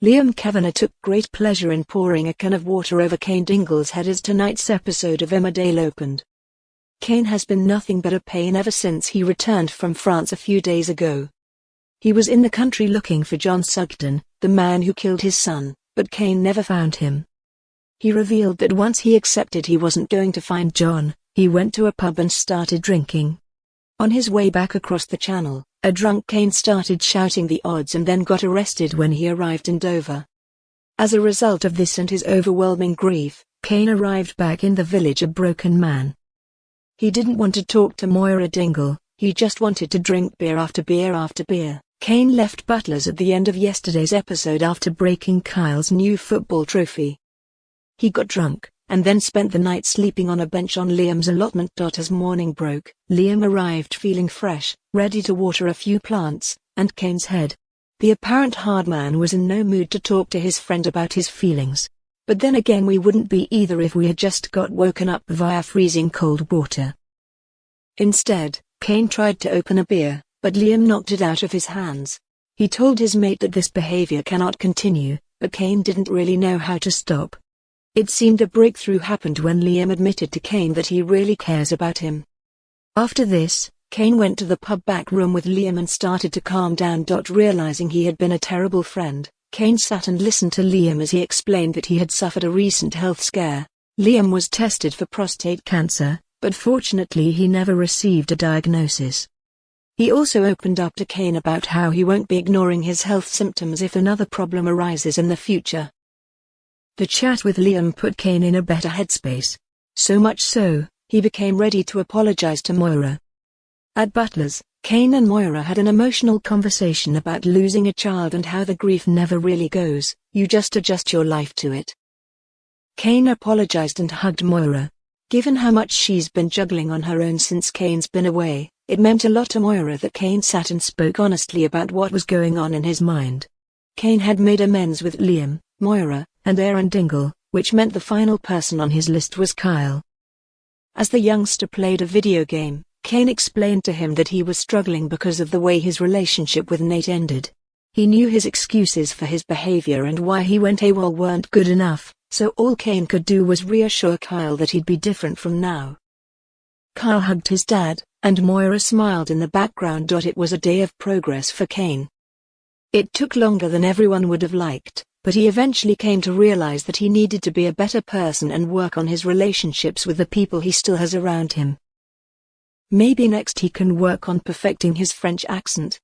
Liam Cavanagh took great pleasure in pouring a can of water over Cain Dingle's head as tonight's episode of Emmerdale opened. Cain has been nothing but a pain ever since he returned from France a few days ago. He was in the country looking for John Sugden, the man who killed his son, but Cain never found him. He revealed that once he accepted he wasn't going to find John, he went to a pub and started drinking. On his way back across the channel, a drunk Cain started shouting the odds and then got arrested when he arrived in Dover. As a result of this and his overwhelming grief, Cain arrived back in the village a broken man. He didn't want to talk to Moira Dingle, he just wanted to drink beer after beer after beer. Cain left Butlers at the end of yesterday's episode after breaking Kyle's new football trophy. He got drunk, and then spent the night sleeping on a bench on Liam's allotment. As morning broke, Liam arrived feeling fresh, ready to water a few plants, and Cain's head. The apparent hard man was in no mood to talk to his friend about his feelings. But then again, we wouldn't be either if we had just got woken up via freezing cold water. Instead, Cain tried to open a beer, but Liam knocked it out of his hands. He told his mate that this behavior cannot continue, but Cain didn't really know how to stop. It seemed a breakthrough happened when Liam admitted to Cain that he really cares about him. After this, Cain went to the pub back room with Liam and started to calm down. Realizing he had been a terrible friend, Cain sat and listened to Liam as he explained that he had suffered a recent health scare. Liam was tested for prostate cancer, but fortunately he never received a diagnosis. He also opened up to Cain about how he won't be ignoring his health symptoms if another problem arises in the future. The chat with Liam put Cain in a better headspace. So much so, he became ready to apologize to Moira. At Butlers, Cain and Moira had an emotional conversation about losing a child and how the grief never really goes, you just adjust your life to it. Cain apologized and hugged Moira. Given how much she's been juggling on her own since Cain's been away, it meant a lot to Moira that Cain sat and spoke honestly about what was going on in his mind. Cain had made amends with Liam, Moira, and aII Dingle, which meant the final person on his list was Kyle. As the youngster played a video game, Cain explained to him that he was struggling because of the way his relationship with Nate ended. He knew his excuses for his behavior and why he went AWOL weren't good enough, so all Cain could do was reassure Kyle that he'd be different from now. Kyle hugged his dad, and Moira smiled in the background. It was a day of progress for Cain. It took longer than everyone would have liked, but he eventually came to realize that he needed to be a better person and work on his relationships with the people he still has around him. Maybe next he can work on perfecting his French accent.